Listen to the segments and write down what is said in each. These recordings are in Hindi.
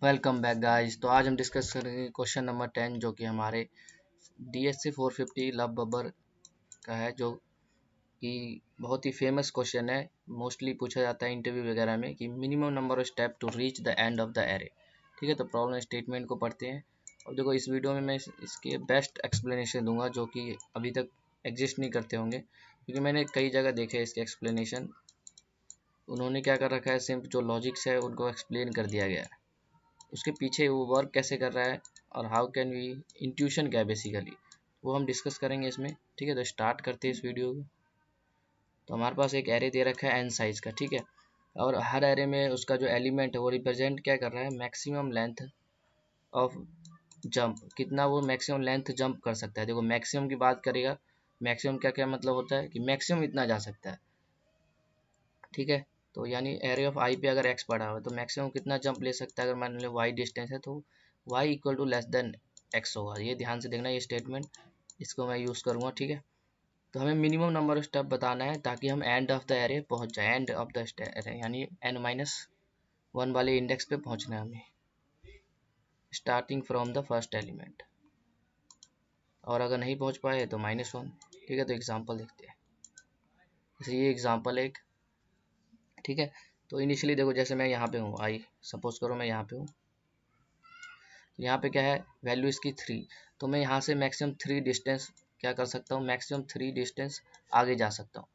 Welcome back guys. तो आज हम डिस्कस करेंगे क्वेश्चन नंबर 10 जो कि हमारे DSC 450 लव बबर का है, जो कि बहुत ही फेमस क्वेश्चन है। मोस्टली पूछा जाता है इंटरव्यू वगैरह में कि minimum number of step to reach the end of the array. ठीक है, तो प्रॉब्लम स्टेटमेंट को पढ़ते हैं। और देखो, इस वीडियो में मैं इसके बेस्ट एक्सप्लेनेशन दूंगा जो कि अभी तक एग्जिस्ट नहीं करते होंगे, क्योंकि मैंने कई जगह देखे इसके एक्सप्लेनेशन। उन्होंने क्या कर रखा है, सिर्फ जो लॉजिक्स है उनको एक्सप्लेन कर दिया गया है, उसके पीछे वो वर्क कैसे कर रहा है और हाउ कैन वी, इंट्यूशन क्या है बेसिकली, वो हम डिस्कस करेंगे इसमें। ठीक है, तो स्टार्ट करते हैं इस वीडियो को। तो हमारे पास एक एरे दे रखा है एन साइज का। ठीक है, और हर एरे में उसका जो एलिमेंट है वो रिप्रेजेंट क्या कर रहा है, मैक्सिमम लेंथ ऑफ जंप, कितना वो मैक्सिमम लेंथ जंप कर सकता है। देखो, मैक्सिमम की बात करेगा, मैक्सिमम क्या क्या मतलब होता है कि मैक्सिमम इतना जा सकता है। ठीक है, तो यानी एरे ऑफ आई पे अगर एक्स पड़ा हुआ है तो मैक्सिमम कितना जंप ले सकता है। अगर मान लो वाई डिस्टेंस है तो Y equal to less than X होगा। ये ध्यान से देखना, ये स्टेटमेंट इसको मैं यूज़ करूँगा। ठीक है, तो हमें मिनिमम नंबर ऑफ स्टेप बताना है ताकि हम एंड ऑफ द एरे पहुँच जाए। एंड ऑफ द एरे यानी n-1 वाले इंडेक्स पे पहुँचना है हमें, starting from the first element. और अगर नहीं पहुँच पाए तो -1। ठीक है, तो एग्जाम्पल देखते हैं। जैसे ये एग्जाम्पल एक, ठीक है, तो इनिशियली देखो, जैसे मैं यहाँ पे हूँ, आई सपोज करो मैं यहाँ पे हूँ, तो यहाँ पे क्या है, वैल्यू इसकी 3। तो मैं यहाँ से मैक्सिमम 3 डिस्टेंस क्या कर सकता हूँ, मैक्सिमम 3 डिस्टेंस आगे जा सकता हूँ।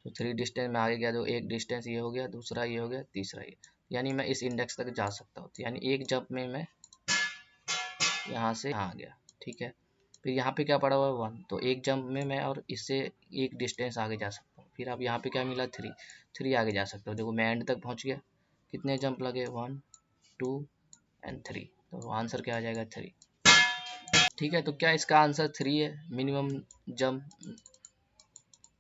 तो 3 डिस्टेंस में आगे गया तो एक डिस्टेंस ये हो गया, दूसरा ये हो गया, तीसरा ये, यानी मैं इस इंडेक्स तक जा सकता हूँ। तो यानी एक जंप में मैं यहाँ से यहाँ आ गया। ठीक है, फिर यहाँ पे क्या पड़ा हुआ है 1, तो एक जंप में मैं और इससे एक डिस्टेंस आगे जा सकता हूँ। फिर अब यहाँ पे क्या मिला 3 आगे जा सकता हूँ। देखो, मैं एंड तक पहुँच गया। कितने जंप लगे, 1 2 एंड 3, तो आंसर क्या आ जाएगा 3। ठीक है, तो क्या इसका आंसर 3 है, मिनिमम जंप।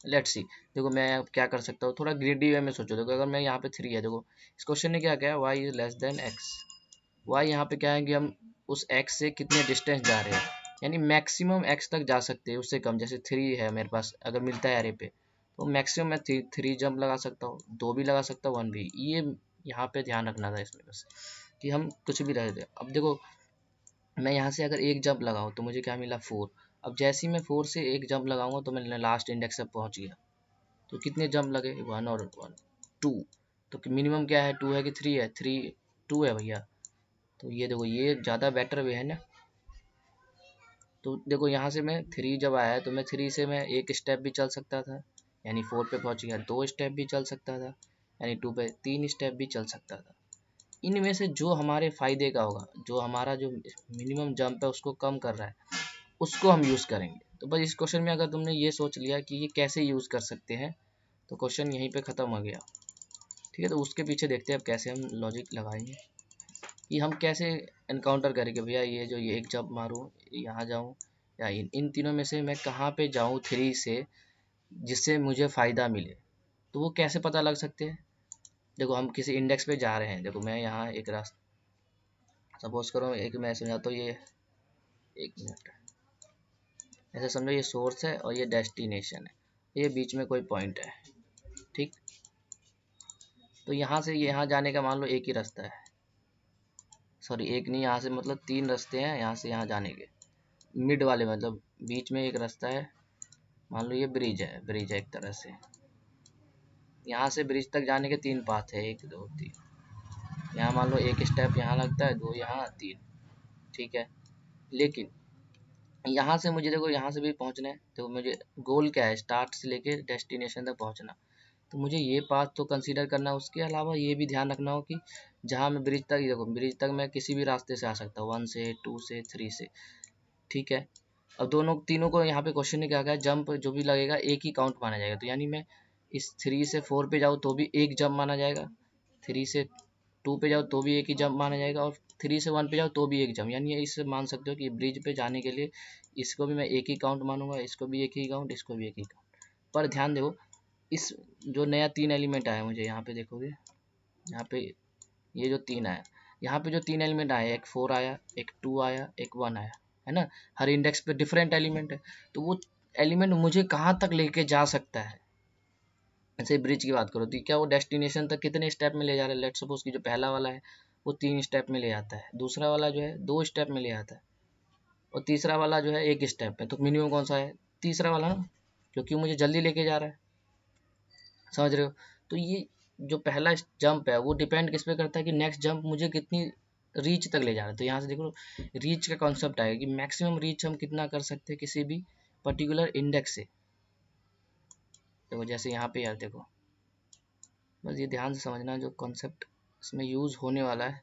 लेट्स सी, देखो मैं अब क्या कर सकता हूँ, थोड़ा ग्रीडी वे में सोचो। देखो, अगर मैं यहाँ पे 3 है, देखो इस क्वेश्चन ने क्या किया, y is less than x। y यहाँ पे क्या है कि हम उस x से कितने डिस्टेंस जा रहे हैं, यानी मैक्सिमम x तक जा सकते हैं, उससे कम। जैसे 3 है मेरे पास, अगर मिलता है एरे पे, तो मैक्सिमम मैं 3 जंप लगा सकता हूँ, 2 भी लगा सकता हूँ, 1 भी। ये यहाँ पे ध्यान रखना था इसमें बस, कि हम कुछ भी रह दे। अब देखो, मैं यहाँ से अगर एक जंप लगाऊँ तो मुझे क्या मिला 4। अब जैसे ही मैं 4 से एक जंप लगाऊंगा तो मैं लास्ट इंडेक्स तक पहुँच गया। तो कितने जंप लगे, 1 और 1 2। तो मिनिमम क्या है, 2 है कि 3 है, 3 2 है भैया। तो ये देखो, ये ज़्यादा बेटर वे है ना। तो देखो, यहाँ से मैं 3 जब आया तो मैं 3 से मैं एक स्टेप भी चल सकता था, यानी 4 पे पहुँच गया। 2 स्टेप भी चल सकता था, यानी 2 पे 3 स्टेप भी चल सकता था। इनमें से जो हमारे फ़ायदे का होगा, जो हमारा जो मिनिमम जंप है उसको कम कर रहा है, उसको हम यूज़ करेंगे। तो बस इस क्वेश्चन में अगर तुमने ये सोच लिया कि ये कैसे यूज़ कर सकते हैं, तो क्वेश्चन यहीं पे ख़त्म हो गया। ठीक है, तो उसके पीछे देखते हैं अब कैसे हम लॉजिक लगाएंगे, कि हम कैसे एनकाउंटर करेंगे। भैया ये जो ये एक जंप मारूँ, यहाँ जाऊँ, या इन तीनों में से मैं कहाँ पे जाऊँ 3 से, जिससे मुझे फ़ायदा मिले। तो वो कैसे पता लग सकते हैं। देखो, हम किसी इंडेक्स पे जा रहे हैं। देखो, मैं यहाँ एक रास्ता सपोज करो, एक मैं समझाता हूँ। ये एक मिनट, ऐसे समझो, ये सोर्स है और ये डेस्टिनेशन है, ये बीच में कोई पॉइंट है। ठीक, तो यहाँ से यहाँ जाने का मान लो एक ही रास्ता है, सॉरी एक नहीं, यहाँ से मतलब 3 रास्ते हैं यहाँ से यहाँ जाने के। मिड वाले मतलब बीच में एक रास्ता है। मान लो ये ब्रिज है एक तरह से। यहाँ से ब्रिज तक जाने के 3 पाथ है, 1 2 3। यहाँ मान लो एक स्टेप यहाँ लगता है, 2 यहाँ 3। ठीक है, लेकिन यहाँ से मुझे देखो, यहाँ से भी पहुँचना है। तो मुझे गोल क्या है, स्टार्ट से लेके डेस्टिनेशन तक पहुँचना। तो मुझे ये पाथ तो कंसीडर करना, उसके अलावा ये भी ध्यान रखना हो कि जहाँ मैं ब्रिज तक, देखो ब्रिज तक मैं किसी भी रास्ते से आ सकता हूँ, 1 से 2 से 3 से। ठीक है, अब दोनों तीनों को यहाँ पे क्वेश्चन ने क्या कहा, जंप जो भी लगेगा एक ही काउंट माना जाएगा। तो यानी मैं इस 3 से 4 पे जाऊँ तो भी एक जंप माना जाएगा, 3 से 2 पे जाओ तो भी एक ही जंप माना जाएगा, और 3 से 1 पे जाओ तो भी एक जंप। यानी इससे मान सकते हो कि ब्रिज पे जाने के लिए इसको भी मैं एक ही काउंट मानूंगा, इसको भी एक ही काउंट, इसको भी एक ही काउंट। पर ध्यान दो, इस जो नया 3 एलिमेंट आया, मुझे यहाँ पे देखोगे, यहाँ पे ये जो 3 आया, यहाँ पे जो 3 एलिमेंट आए, एक 4 आया, एक 2 आया, एक 1 आया, है ना। हर इंडेक्स पे डिफरेंट एलिमेंट है। तो वो एलिमेंट मुझे कहाँ तक लेके जा सकता है। जैसे ब्रिज की बात करो तो क्या वो डेस्टिनेशन तक कितने स्टेप में ले जा रहा है। लेट्स सपोज कि जो पहला वाला है वो 3 स्टेप में ले आता है, दूसरा वाला जो है 2 स्टेप में ले आता है, और तीसरा वाला जो है 1 स्टेप में। तो मिनिमम कौन सा है? तीसरा वाला ना, क्योंकि मुझे जल्दी लेके जा रहा है, समझ रहे हो। तो ये जो पहला जंप है वो डिपेंड किस पे करता है कि नेक्स्ट जंप मुझे कितनी रीच तक ले जा रहा है। तो यहाँ से देखो रीच का कॉन्सेप्ट आएगा कि मैक्सिमम रीच हम कितना कर सकते हैं किसी भी पर्टिकुलर इंडेक्स से। देखो जैसे यहाँ पे यार देखो, बस ये ध्यान से समझना, जो कॉन्सेप्ट इसमें यूज़ होने वाला है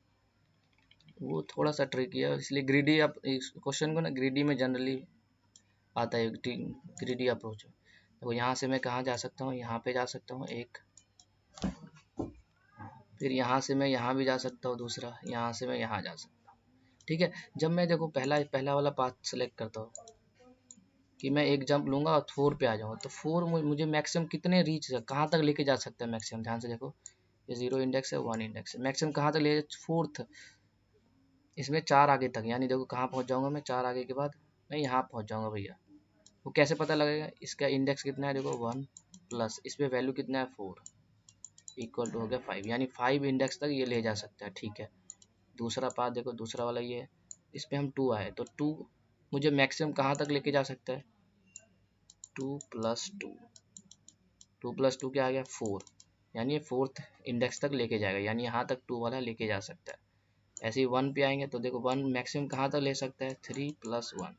वो थोड़ा सा ट्रिकी है, इसलिए ग्रीडी, आप इस क्वेश्चन को ना ग्रीडी में जनरली आता है, ग्रीडी अप्रोच। तो यहाँ से मैं कहाँ जा सकता हूँ, यहाँ पे जा सकता हूँ एक, फिर यहाँ से मैं यहाँ भी जा सकता हूँ दूसरा, यहाँ से मैं यहाँ जा सकता हूँ। ठीक है, जब मैं देखो पहला वाला पाथ सेलेक्ट करता हूँ कि मैं एक जंप लूँगा और 4 पे आ जाऊँगा, तो 4 मुझे मैक्सिमम कितने रीच कहाँ तक लेके जा सकता है मैक्सिमम। ध्यान से देखो, ये 0 इंडेक्स है, 1 इंडेक्स है, मैक्सिमम कहाँ तक ले, 4th, इसमें 4 आगे तक, यानी देखो कहाँ पहुँच जाऊँगा मैं, 4 आगे के बाद मैं यहाँ पहुँच जाऊँगा भैया। वो कैसे पता लगेगा, इसका इंडेक्स कितना है, देखो 1 प्लस इस पर वैल्यू कितना है 4 इक्वल टू हो गया 5, यानी 5 इंडेक्स तक ये ले जा सकता है। ठीक है, दूसरा पार्ट देखो, दूसरा वाला ये है, इस पर हम 2 आए, तो 2 मुझे मैक्सिमम कहाँ तक लेके जा सकता है, 2 प्लस 2, 2 प्लस 2 क्या आ गया 4, यानी ये 4th इंडेक्स तक लेके जाएगा, यानी यहाँ तक 2 वाला लेके जा सकता है। ऐसे ही 1 पे आएंगे तो देखो 1 मैक्सिमम कहाँ तक ले सकता है, 3 प्लस 1,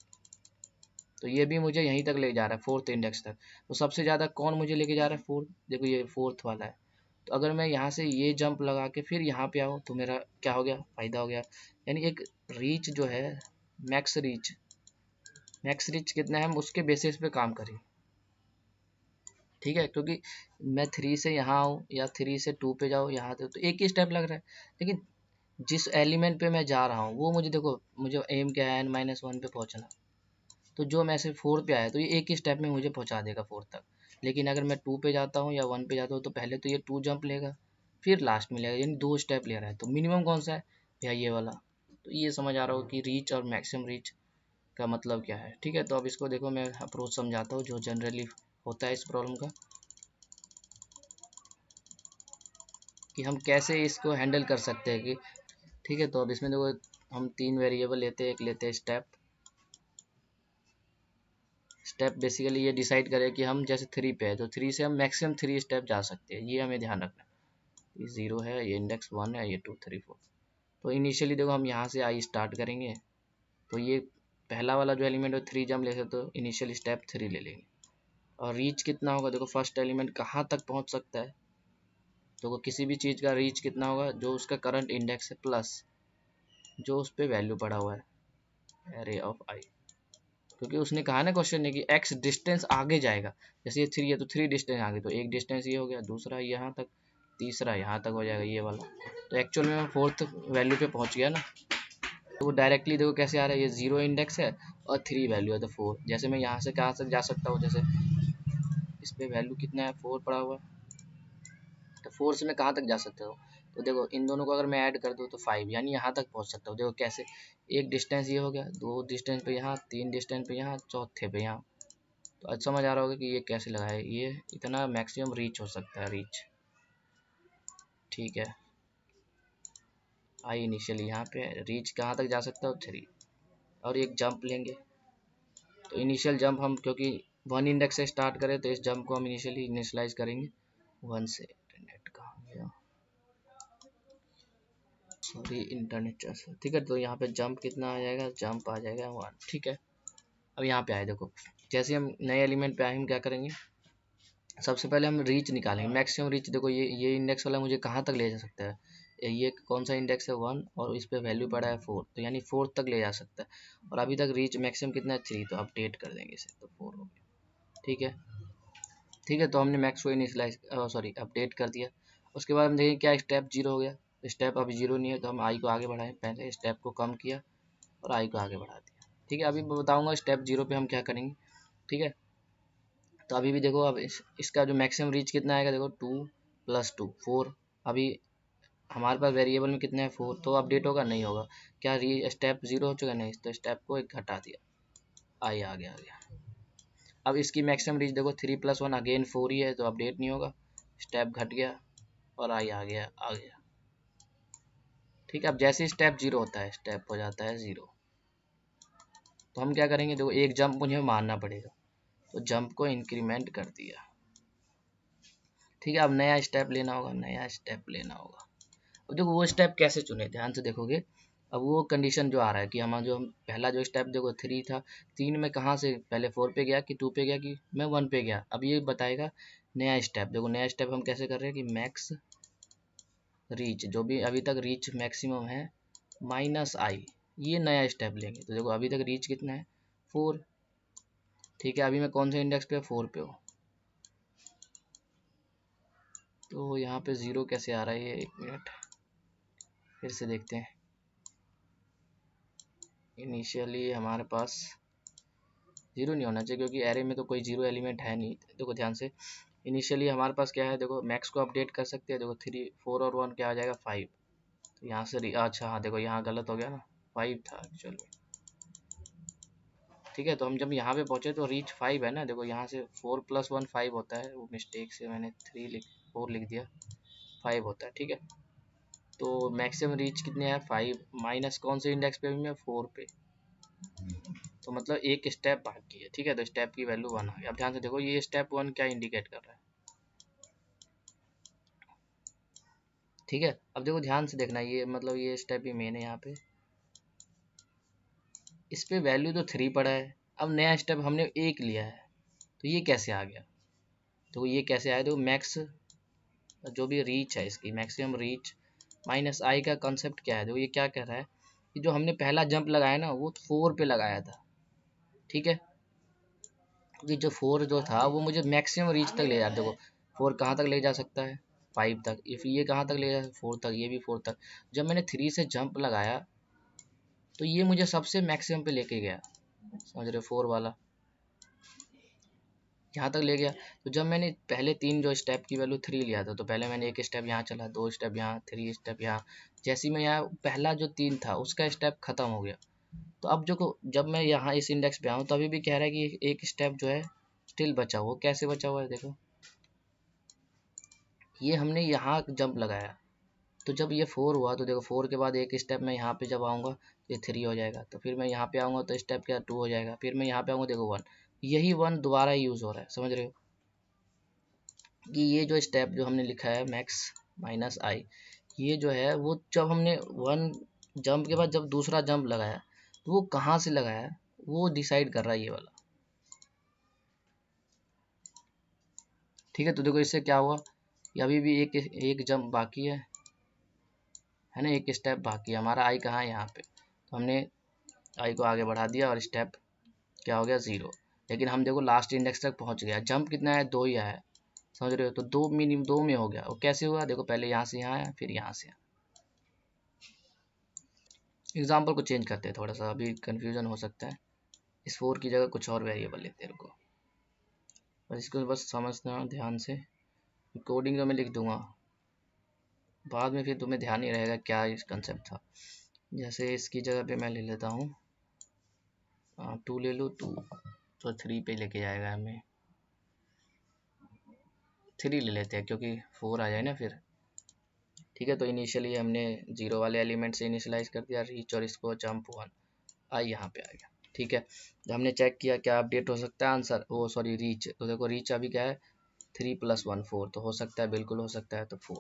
तो ये भी मुझे यहीं तक ले जा रहा है 4th इंडेक्स तक। तो सबसे ज़्यादा कौन मुझे लेके जा रहा है, 4, देखो ये 4th वाला है। तो अगर मैं यहाँ से ये जंप लगा के फिर यहाँ पे आऊँ तो मेरा क्या हो गया, फ़ायदा हो गया। यानी एक रीच जो है, मैक्स रीच कितना है, हम उसके बेसिस पे काम करें। ठीक है, क्योंकि मैं 3 से यहाँ आऊँ या 3 से 2 पे जाऊँ यहाँ तो एक ही स्टेप लग रहा है, लेकिन जिस एलिमेंट पे मैं जा रहा हूँ वो मुझे देखो, मुझे एम क्या है n-1 पे पहुँचना, तो जो मैं से 4 पे आया तो ये एक ही स्टेप में मुझे पहुँचा देगा 4 तक। लेकिन अगर मैं 2 पे जाता हूँ या 1 पे जाता हूँ तो पहले तो ये 2 जंप लेगा, फिर लास्ट में लेगा, यानी 2 स्टेप ले रहा है। तो मिनिमम कौन सा है भैया, ये वाला। तो ये समझ आ रहा हो कि रीच और मैक्सिमम रीच का मतलब क्या है। ठीक है, तो अब इसको देखो मैं अप्रोच समझाता हूँ जो जनरली होता है इस प्रॉब्लम का, कि हम कैसे इसको हैंडल कर सकते हैं कि। ठीक है, तो अब इसमें देखो हम 3 वेरिएबल लेते हैं, एक लेते हैं स्टेप बेसिकली ये डिसाइड करे कि हम जैसे 3 पे है तो 3 से हम मैक्सिमम 3 स्टेप जा सकते हैं, ये हमें ध्यान रखना है। ये 0 है, ये इंडेक्स 1 है, ये 2 3 4। तो इनिशियली देखो हम यहाँ से आई स्टार्ट करेंगे, तो ये पहला वाला जो एलिमेंट है 3 जब लेते तो इनिशियल स्टेप 3 ले लेंगे। और रीच कितना होगा, देखो फर्स्ट एलिमेंट कहाँ तक पहुँच सकता है, तो किसी भी चीज़ का रीच कितना होगा, जो उसका करंट इंडेक्स है प्लस जो उस पर वैल्यू पड़ा हुआ है एरे ऑफ आई। क्योंकि उसने कहा ना क्वेश्चन ने कि x डिस्टेंस आगे जाएगा, जैसे ये 3 है तो 3 डिस्टेंस आगे, तो एक डिस्टेंस ये हो गया, दूसरा यहाँ तक, तीसरा यहाँ तक हो जाएगा ये वाला। तो एक्चुअल में मैं 4th वैल्यू पे पहुँच गया ना। तो वो डायरेक्टली देखो कैसे आ रहा है, ये 0 इंडेक्स है और 3 वैल्यू है तो 4। जैसे मैं यहाँ से कहाँ तक जा सकता हूँ, जैसे इस पर वैल्यू कितना है 4 पड़ा हुआ है, तो 4 से मैं कहाँ तक जा सकता हूँ, तो देखो इन दोनों को अगर मैं ऐड कर दूँ तो 5, यानी यहाँ तक पहुँच सकता हूँ। देखो कैसे, एक डिस्टेंस ये हो गया, 2 डिस्टेंस पे यहाँ, 3 डिस्टेंस पे यहाँ, चौथे पे यहाँ। तो अच्छा समझ आ रहा होगा कि ये कैसे लगा है, ये इतना मैक्सिमम रीच हो सकता है, रीच। ठीक है, आई इनिशियली यहाँ पे रीच कहाँ तक जा सकता है 3, और एक जंप लेंगे। तो इनिशियल जंप हम क्योंकि 1 इंडेक्स से स्टार्ट करें तो इस जंप को हम इनिशियली इनिशलाइज करेंगे 1 से। इंटरनेट कहाँ गया, सॉरी इंटरनेट। ठीक है, तो यहाँ पे जंप कितना आ जाएगा, जंप आ जाएगा 1। ठीक है, अब यहाँ पे आए देखो, जैसे हम नए एलिमेंट पे आए हम क्या करेंगे, सबसे पहले हम रीच निकालेंगे, मैक्सिमम रीच। देखो ये इंडेक्स वाला मुझे कहाँ तक ले जा सकता है, ये कौन सा इंडेक्स है 1 और इस पे वैल्यू पड़ा है 4, तो यानी 4 तक ले जा सकता है। और अभी तक रीच मैक्सिमम कितना है 3, तो अपडेट कर देंगे इसे, तो 4 हो गया। ठीक है, तो हमने मैक्स को इनिशियलाइज सॉरी अपडेट कर दिया। उसके बाद हम देखें क्या स्टेप 0 हो गया, स्टेप अभी 0 नहीं है तो हम आई को आगे बढ़ाएं, पहले स्टेप को कम किया और आई को आगे बढ़ा दिया। ठीक है, अभी मैं बताऊँगा स्टेप 0 पे हम क्या करेंगे। ठीक है, तो अभी भी देखो, अब इसका जो मैक्सिमम रीच कितना आएगा, देखो 2 प्लस 2 4। अभी हमारे पास वेरिएबल में कितना है 4, तो अपडेट होगा नहीं होगा। क्या स्टेप 0 हो चुका, नहीं, तो स्टेप को एक घटा दिया, आई आ गया। अब इसकी मैक्सिमम रीच देखो 3 प्लस 1 अगेन 4 ही है, तो अपडेट नहीं होगा, स्टेप घट गया और आई आ गया। ठीक है, अब जैसे स्टेप 0 होता है स्टेप हो जाता है 0। तो हम क्या करेंगे, देखो एक जंप मुझे मारना पड़ेगा, तो जंप को इंक्रीमेंट कर दिया। ठीक है, अब नया स्टेप लेना होगा, नया स्टेप लेना होगा। अब देखो वो स्टेप कैसे चुने, ध्यान से देखोगे। अब वो कंडीशन जो आ रहा है कि हम पहला जो स्टेप देखो 3 था, 3 में कहाँ से पहले 4 पे गया कि 2 पे गया कि मैं 1 पे गया। अब ये बताएगा नया स्टेप। देखो नया स्टेप हम कैसे कर रहे हैं कि मैक्स रीच, जो भी अभी तक रीच मैक्सिमम है माइनस आई, ये नया स्टेप लेंगे। तो देखो अभी तक रीच कितना है 4। ठीक है, अभी मैं कौन से इंडेक्स पे 4 पे हूँ, तो यहाँ पे 0 कैसे आ रहा है ये, 1 मिनट फिर से देखते हैं। इनिशियली हमारे पास 0 नहीं होना चाहिए क्योंकि एरे में तो कोई 0 एलिमेंट है नहीं। देखो ध्यान से, इनिशियली हमारे पास क्या है, देखो मैक्स को अपडेट कर सकते हैं। देखो 3 4 और 1 क्या आ जाएगा 5। तो यहाँ से अच्छा हाँ देखो यहाँ गलत हो गया ना, 5 था एक्चुअली। ठीक है, तो हम जब यहाँ पे पहुँचे तो रीच 5 है ना। देखो यहाँ से 4 + 1 5 होता है, वो मिस्टेक से मैंने 4 लिख दिया, 5 होता है। ठीक है, तो मैक्सिमम रीच कितने है 5, माइनस कौन से इंडेक्स पे भी मैं 4 पे, तो मतलब एक स्टेप बाकी है। ठीक है, तो स्टेप की वैल्यू 1 आ गई। अब ध्यान से देखो ये स्टेप 1 क्या इंडिकेट कर रहा है। ठीक है, अब देखो ध्यान से देखना, ये मतलब ये स्टेप ही मेन है यहाँ पे, इस पे वैल्यू तो 3 पड़ा है। अब नया स्टेप हमने 1 लिया है, तो ये कैसे आ गया, तो ये कैसे आया, तो मैक्स जो भी रीच है इसकी मैक्सिमम रीच माइनस आई का कंसेप्ट क्या है। देखो ये क्या कह रहा है कि जो हमने पहला जंप लगाया ना वो 4 पे लगाया था। ठीक है, क्योंकि जो 4 जो था वो मुझे मैक्सिमम रीच तक ले जा, देखो 4 कहाँ तक ले जा सकता है 5 तक, इफ ये कहाँ तक ले जा 4 तक, ये भी 4 तक। जब मैंने 3 से जंप लगाया तो ये मुझे सबसे मैक्सिमम पे लेके गया, समझ रहे हो, 4 वाला यहाँ तक ले गया। तो जब मैंने पहले 3 जो स्टेप की वैल्यू 3 लिया था, तो पहले मैंने एक स्टेप यहाँ चला, 2 स्टेप यहाँ, 3 स्टेप यहाँ। जैसे ही मैं यहाँ पहला जो 3 था उसका स्टेप खत्म हो गया, तो अब जो जब मैं यहाँ इस इंडेक्स पे आऊँ तो अभी भी कह रहा है कि एक स्टेप जो है स्टिल बचा हुआ। कैसे बचा हुआ है, देखो ये हमने यहाँ जंप लगाया, तो जब ये 4 हुआ तो देखो 4 के बाद एक स्टेप मैं यहाँ पे जब आऊँगा तो ये 3 हो जाएगा, तो फिर मैं यहाँ पे आऊँगा तो स्टेप क्या 2 हो जाएगा, फिर मैं यहाँ पे आऊँगा देखो 1, यही 1 दोबारा यूज़ हो रहा है। समझ रहे हो कि ये जो स्टेप जो हमने लिखा है मैक्स माइनस आई, ये जो है वो जब हमने 1 जंप के बाद जब दूसरा जंप लगाया तो वो कहाँ से लगाया वो डिसाइड कर रहा है ये वाला। ठीक है, तो देखो इससे क्या हुआ, ये अभी भी एक जंप बाकी है ना, एक स्टेप बाकी है। हमारा आई कहाँ है यहाँ पे, तो हमने आई को आगे बढ़ा दिया और स्टेप क्या हो गया 0। लेकिन हम देखो लास्ट इंडेक्स तक पहुँच गया, जंप कितना है 2 ही आया है, समझ रहे हो, तो 2 मिनिमम 2 में हो गया। वो कैसे हुआ, देखो पहले यहाँ से यहाँ आया फिर यहाँ से। एग्जाम्पल को चेंज करते हैं थोड़ा सा, अभी कन्फ्यूजन हो सकता है। इस 4 की जगह कुछ और वेरिएबल लेते हैं, रुको बस इसको बस समझना ध्यान से। कोडिंग तो मैं लिख दूंगा बाद में, फिर तुम्हें ध्यान नहीं रहेगा क्या इस कंसेप्ट था। जैसे इसकी जगह पे मैं ले लेता हूँ 2 ले लूँ 2, तो 3 पे लेके जाएगा हमें, 3 ले लेते हैं क्योंकि 4 आ जाए ना फिर। ठीक है, तो इनिशियली हमने 0 वाले एलिमेंट से इनिशियलाइज कर दिया रीच, और इसको जंप 1 आई यहाँ पे आ गया। ठीक है, जब हमने चेक किया क्या अपडेट हो सकता है आंसर, वो सॉरी रीच, तो देखो रीच अभी क्या है 3 + 1 4, तो हो सकता है बिल्कुल हो सकता है, तो 4।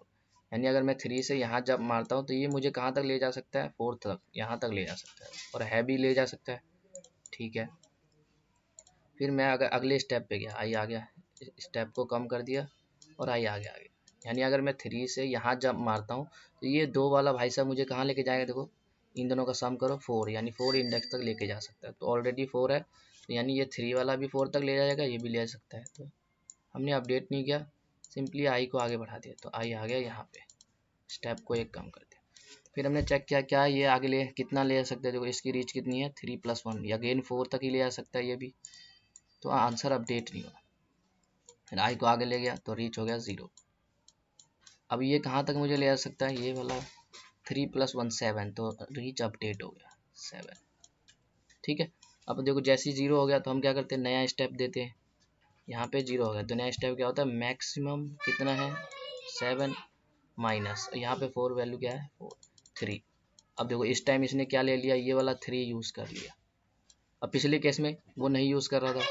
यानी अगर मैं 3 से यहाँ जब मारता हूँ तो ये मुझे कहाँ तक ले जा सकता है 4 तक, यहाँ तक ले जा सकता है, और है भी ले जा सकता है। ठीक है, फिर मैं अगर अगले स्टेप पे गया, आई आ गया, स्टेप को कम कर दिया और आई आगे आ गया। यानी अगर मैं 3 से यहाँ जंप मारता हूँ तो ये 2 वाला भाई साहब मुझे कहाँ लेके जाएगा, देखो इन दोनों का सम करो 4, यानी 4 इंडेक्स तक लेके जा सकता है। तो ऑलरेडी 4 है, तो यानी ये 3 वाला भी 4 तक ले जाएगा, ये भी ले सकता है। तो हमने अपडेट नहीं किया, सिंपली आई को आगे बढ़ा दिया, तो आई आ गया यहाँ पे, स्टेप को एक कम कर दिया। फिर हमने चेक किया क्या ये आगे ले कितना ले सकते हैं, देखो इसकी रीच कितनी है 3 + 1, अगेन 4 तक ही ले जा सकता है ये भी, तो आंसर अपडेट नहीं हुआ। फिर आई को आगे ले गया तो रीच हो गया 0। अब ये कहाँ तक मुझे ले जा सकता है, ये वाला 3 + 1 7, तो रीच अपडेट हो गया 7। ठीक है, अब देखो जैसे ही 0 हो गया तो हम क्या करते हैं नया स्टेप देते हैं। यहाँ पे 0 हो गया तो नया स्टेप क्या होता है, मैक्सिमम कितना है 7 माइनस यहाँ पे 4 वैल्यू क्या है 4 3, अब देखो इस टाइम इसने क्या ले लिया, ये वाला 3 यूज़ कर लिया। अब पिछले केस में वो नहीं यूज़ कर रहा था,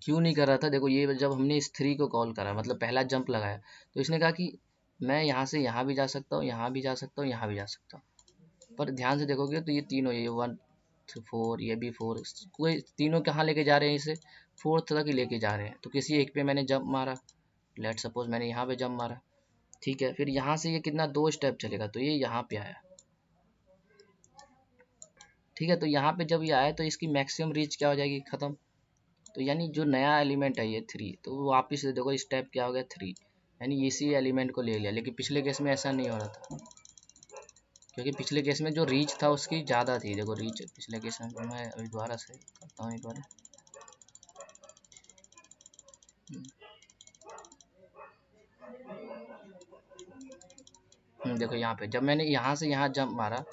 क्यों नहीं कर रहा था, देखो ये जब हमने इस 3 को कॉल करा, मतलब पहला जंप लगाया, तो इसने कहा कि मैं यहाँ से यहाँ भी जा सकता हूँ, यहाँ भी जा सकता हूँ, यहाँ भी जा सकता हूँ। पर ध्यान से देखोगे तो ये तीनों, ये 1 4, ये भी 4, कोई तीनों कहाँ लेके जा रहे हैं इसे, 4th तक ही लेके जा रहे हैं। तो किसी एक पे मैंने जंप मारा, लेट सपोज मैंने यहाँ पे जंप मारा, ठीक है, फिर यहाँ से ये कितना 2 स्टेप चलेगा, तो ये यहाँ पे आया, ठीक है। तो यहाँ पे जब ये आया तो इसकी मैक्सिमम रीच क्या हो जाएगी, खत्म। तो यानी जो नया एलिमेंट है ये 3, तो वो वापिस से देखो स्टेप क्या हो गया 3, यानी इसी एलिमेंट को ले लिया। लेकिन पिछले केस में ऐसा नहीं हो रहा था, क्योंकि पिछले केस में जो रीच था उसकी ज़्यादा थी। देखो रीच पिछले केस में, मैं अभी दोबारा से करता हूँ एक बार, देखो यहाँ पे जब मैंने यहाँ से यहाँ जंप मारा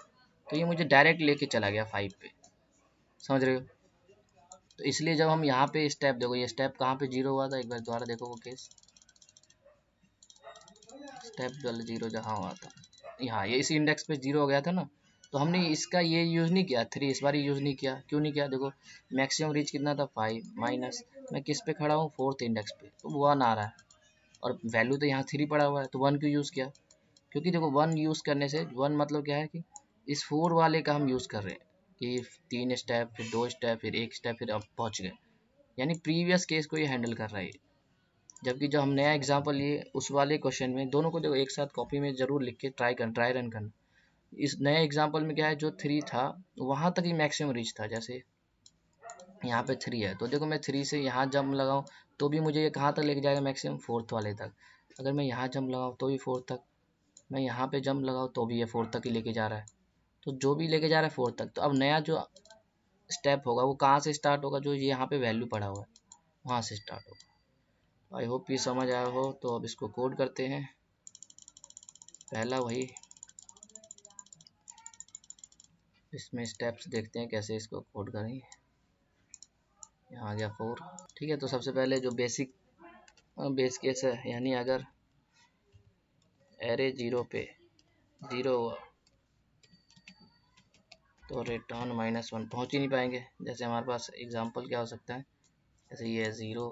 तो ये मुझे डायरेक्ट लेके चला गया 5 पे, समझ रहे हो। तो इसलिए जब हम यहाँ पे स्टेप, देखो ये स्टेप कहाँ पे 0 हुआ था, एक बार दोबारा देखो वो केस, स्टेप वाला 0 जहाँ हुआ था, यहाँ ये इस इंडेक्स पे 0 हो गया था ना। तो हमने इसका ये यूज़ नहीं किया 3, इस बार यूज़ नहीं किया, क्यों नहीं किया, देखो मैक्सिमम रीच कितना था 5 माइनस, मैं किस पे खड़ा हूँ 4th इंडेक्स पे, तो 1 आ रहा है और वैल्यू तो यहाँ 3 पड़ा हुआ है, तो 1 क्यों यूज़ किया, क्योंकि देखो 1 यूज़ करने से, 1 मतलब क्या है कि इस 4 वाले का हम यूज़ कर रहे हैं कि 3 स्टेप, फिर 2 स्टेप, फिर 1 स्टेप, फिर अब पहुँच गए, यानी प्रीवियस केस को ये हैंडल कर रहा है। जबकि जो हम नया एग्जांपल लिए उस वाले क्वेश्चन में, दोनों को देखो एक साथ कॉपी में ज़रूर लिख के ट्राई रन करना। इस नए एग्जांपल में क्या है, जो 3 था वहाँ तक ही मैक्सिमम रीच था, जैसे यहाँ पे 3 है, तो देखो मैं 3 से यहाँ जंप लगाऊँ तो भी मुझे ये कहाँ तक लेके जाएगा, मैक्सिमम 4th वाले तक। अगर मैं यहाँ जंप लगाऊँ तो भी 4th तक, मैं यहाँ पे जंप लगाऊँ तो भी ये 4th तक ही लेके जा रहा है। तो जो भी लेके जा रहा है 4th तक। तो अब नया जो स्टेप होगा वो कहाँ से स्टार्ट होगा, जो यहाँ पे वैल्यू पड़ा हुआ है वहाँ से स्टार्ट होगा। आई होप ये समझ आया हो। तो अब इसको कोड करते हैं। पहला वही, इसमें स्टेप्स देखते हैं कैसे इसको कोड करेंगे। यहाँ आ गया 4, ठीक है। तो सबसे पहले जो बेस केस है, यानी अगर एरे 0 पे 0 हुआ तो रिटर्न -1, पहुँच ही नहीं पाएंगे। जैसे हमारे पास एग्जांपल क्या हो सकता है, जैसे ये 0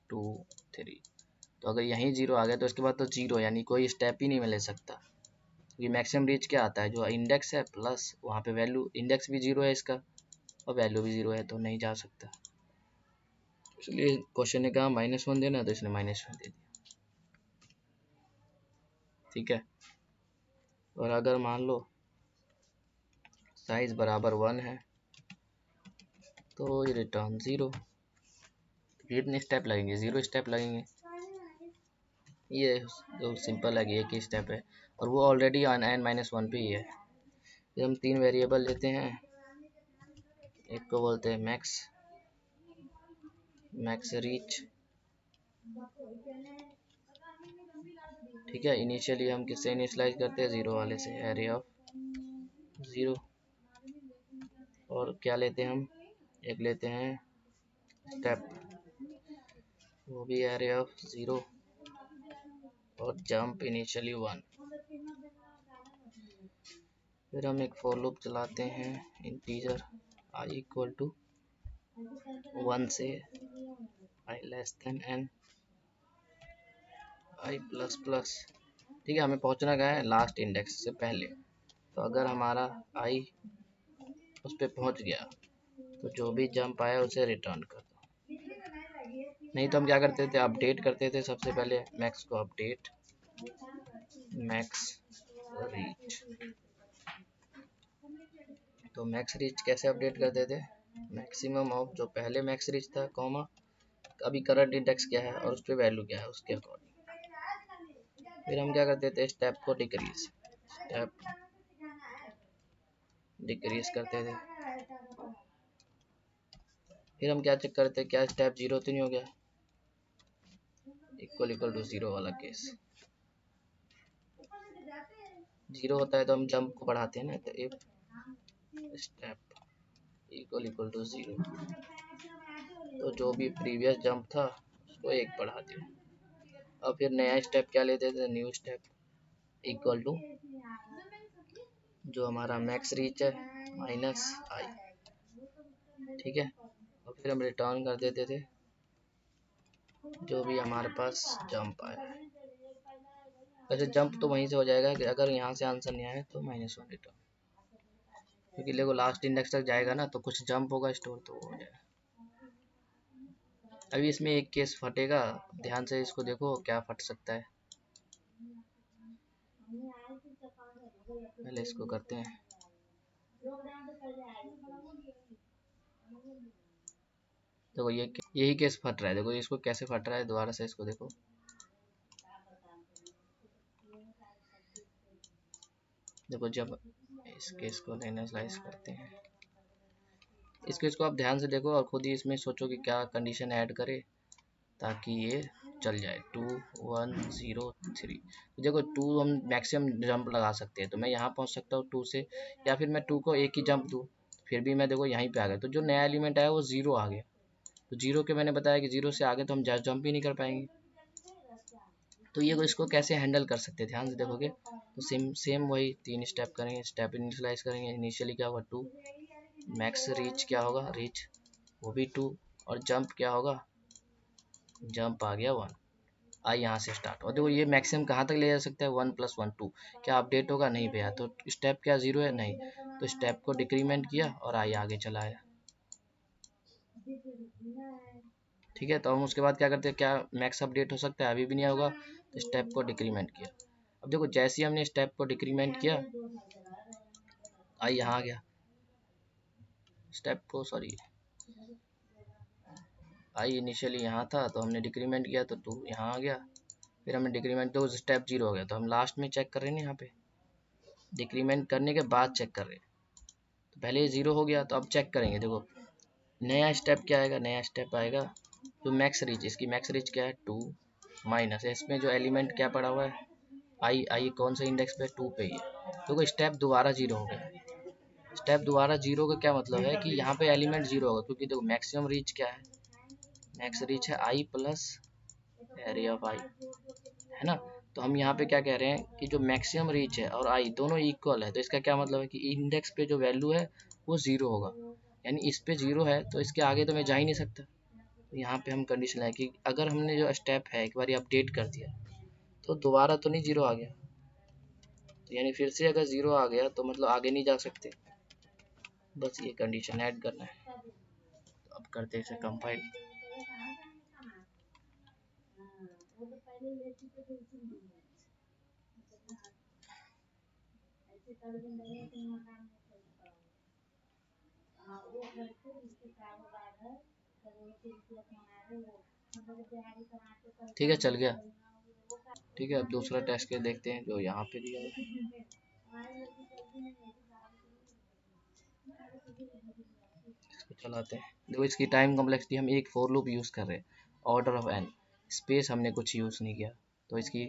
2 3, तो अगर यहीं 0 आ गया तो इसके बाद तो 0, यानी कोई स्टेप ही नहीं मैं ले सकता। ये मैक्सिमम रीच क्या आता है, जो इंडेक्स है प्लस वहाँ पे वैल्यू, इंडेक्स भी 0 है इसका और वैल्यू भी 0 है, तो नहीं जा सकता। इसलिए क्वेश्चन ने कहा -1 देना, तो इसने -1 दे दिया, ठीक है। और अगर मान लो साइज बराबर 1 है तो ये रिटर्न 0। कितने स्टेप लगेंगे, 0 स्टेप लगेंगे। ये जो सिंपल है, एक ही स्टेप है और वो ऑलरेडी n-1 पे ही है। फिर हम 3 वेरिएबल लेते हैं, एक को बोलते हैं मैक्स रीच, ठीक है। इनिशियली हम किससे इनिशियलाइज करते हैं, 0 वाले से, एरे ऑफ 0। और क्या लेते हैं हम, एक लेते हैं स्टेप, वो भी एरे ऑफ 0 और जंप इनिशियली 1। फिर हम एक फॉर लूप चलाते हैं, इंटीजर i इक्वल टू 1 से i less than n, i plus plus, ठीक है। हमें पहुंचना क्या है, लास्ट इंडेक्स से पहले। तो अगर हमारा i उस पर पहुंच गया तो जो भी जंप आया उसे रिटर्न कर दो। नहीं तो हम क्या करते थे, अपडेट करते थे। सबसे पहले मैक्स को अपडेट, मैक्स रीच। तो मैक्स रीच कैसे अपडेट करते थे, मैक्सिमम ऑफ जो पहले मैक्स रीच था, कॉमा अभी करंट इंडेक्स क्या है और उस पर वैल्यू क्या है उसके अकॉर्डिंग। फिर हम क्या करते थे, स्टेप को डिक्रीज करते थे। फिर हम क्या चेक करते, क्या स्टेप 0 तो नहीं हो गया, इक्वल टू 0 वाला केस। 0 होता है तो हम जंप को बढ़ाते हैं ना, तो इफ स्टेप इक्वल टू 0, तो जो भी प्रीवियस जंप था उसको 1 बढ़ा दिया। और फिर नया स्टेप क्या लेते थे, न्यू स्टेप इक्वल टू जो हमारा मैक्स रीच है माइनस आई, ठीक है। और फिर हम रिटर्न कर देते थे जो भी हमारे पास जंप आया। वैसे जंप तो वहीं से हो जाएगा कि अगर यहाँ से आंसर नहीं आया तो -1 रिटर्न, क्योंकि देखो लास्ट इंडेक्स तक जाएगा ना, तो कुछ जंप होगा स्टोर तो वो हो जाएगा। अभी इसमें एक केस फटेगा, ध्यान से इसको देखो क्या फट सकता है। पहले इसको करते हैं। देखो यही केस फट रहा है, देखो इसको कैसे फट रहा है, दोबारा से इसको देखो। देखो जब इस केस को इनिशियलाइज करते हैं, इस केस को आप ध्यान से देखो और खुद ही इसमें सोचो कि क्या कंडीशन ऐड करे ताकि ये चल जाए। 2 1 0 3, देखो 2 हम मैक्सिमम जंप लगा सकते हैं, तो मैं यहाँ पहुँच सकता हूँ 2 से, या फिर मैं 2 को एक ही जंप दूँ, फिर भी मैं देखो यहीं पे आ गया, तो जो नया एलिमेंट आया वो 0 आ गया। तो 0 के मैंने बताया कि 0 से आगे तो हम जंप ही नहीं कर पाएंगे। तो ये इसको कैसे हैंडल कर सकते हैं, ध्यान से देखोगे तो सेम वही 3 स्टेप करेंगे। स्टेप इनिशियलाइज करेंगे, इनिशियली क्या होगा 2, मैक्स रीच क्या होगा रीच वो भी 2, और जंप क्या होगा, जंप आ गया 1। आई यहाँ से स्टार्ट, और देखो ये मैक्सिमम कहाँ तक ले जा सकता है 1 + 1 2, क्या अपडेट होगा नहीं भैया, तो स्टेप क्या 0 है नहीं, तो स्टेप को डिक्रीमेंट किया और आई आगे चला आया, ठीक है। तो हम उसके बाद क्या करते हैं, क्या मैक्स अपडेट हो सकता है, अभी भी नहीं होगा, तो स्टेप को डिक्रीमेंट किया। अब देखो जैसे ही हमने स्टेप को डिक्रीमेंट किया, आई यहाँ आ गया, स्टेप को सॉरी आई इनिशियली यहाँ था तो हमने डिक्रीमेंट किया तो 2 यहाँ आ गया, फिर हमने डिक्रीमेंट तो स्टेप 0 हो गया, तो हम लास्ट में चेक कर रहे हैं ना, यहाँ पे डिक्रीमेंट करने के बाद चेक कर रहे हैं, तो पहले ये 0 हो गया, तो अब चेक करेंगे। देखो नया स्टेप क्या आएगा, नया स्टेप आएगा जो मैक्स रीच, इसकी मैक्स रीच क्या है 2 माइनस, इसमें जो एलिमेंट क्या पड़ा हुआ है आई, आई कौन सा इंडेक्स पे 2 पे ही है, तो स्टेप दोबारा 0 हो गया। स्टेप दोबारा 0 का क्या मतलब है कि यहाँ पे एलिमेंट 0 होगा, क्योंकि देखो मैक्सिमम रीच क्या है, मैक्स रीच है आई प्लस एरिया ऑफ आई, है ना। तो हम यहाँ पे क्या कह रहे हैं कि जो मैक्सिमम रीच है और आई दोनों इक्वल है, तो इसका क्या मतलब है कि इंडेक्स पे जो वैल्यू है वो 0 होगा, यानी इस पे 0 है तो इसके आगे तो मैं जा ही नहीं सकता। तो यहाँ पे हम कंडीशन है कि अगर हमने जो स्टेप है एक बार अपडेट कर दिया तो दोबारा तो नहीं 0 आ गया, तो यानी फिर से अगर 0 आ गया तो मतलब आगे नहीं जा सकते, बस ये कंडीशन ऐड करना है। तो अब करते हैं इसे कंपाइल। ठीक है चल गया, ठीक है। अब दूसरा टेस्ट केस देखते हैं जो यहाँ पे दिया है, इसको चलाते हैं। देखो इसकी टाइम कॉम्प्लेक्सिटी हम एक फॉर लूप यूज़ कर रहे हैं, ऑर्डर ऑफ n, स्पेस हमने कुछ यूज़ नहीं किया, तो इसकी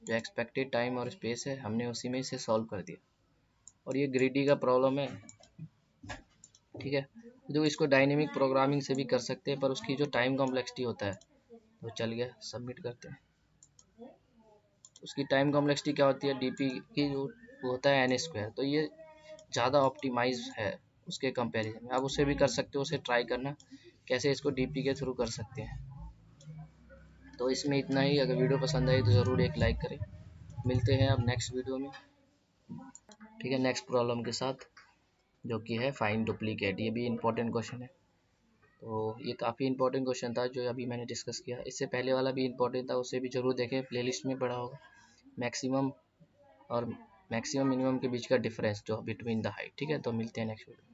जो एक्सपेक्टेड टाइम और स्पेस है हमने उसी में इसे सॉल्व कर दिया, और ये ग्रीडी का प्रॉब्लम है, ठीक है। जो इसको डायनेमिक प्रोग्रामिंग से भी कर सकते हैं, पर उसकी जो टाइम कॉम्प्लेक्सिटी होता है, तो चल गया सबमिट करते हैं। तो उसकी टाइम कॉम्प्लेक्सिटी क्या होती है, डीपी की जो होता है n², तो ये ज़्यादा ऑप्टिमाइज है उसके कंपैरिजन में, आप उसे भी कर सकते हो, उसे ट्राई करना कैसे इसको डीपी के थ्रू कर सकते हैं। तो इसमें इतना ही, अगर वीडियो पसंद आई तो ज़रूर एक लाइक करें। मिलते हैं अब नेक्स्ट वीडियो में, ठीक है, नेक्स्ट प्रॉब्लम के साथ, जो कि है फाइंड डुप्लीकेट। ये भी इंपॉर्टेंट क्वेश्चन है, तो ये काफ़ी इंपॉर्टेंट क्वेश्चन था जो अभी मैंने डिस्कस किया। इससे पहले वाला भी इंपॉर्टेंट था, उसे भी ज़रूर देखें, प्लेलिस्ट में पड़ा होगा। मैक्सिमम और मिनिमम के बीच का डिफरेंस जो बिटवीन द हाइट, ठीक है। तो मिलते हैं नेक्स्ट वीडियो।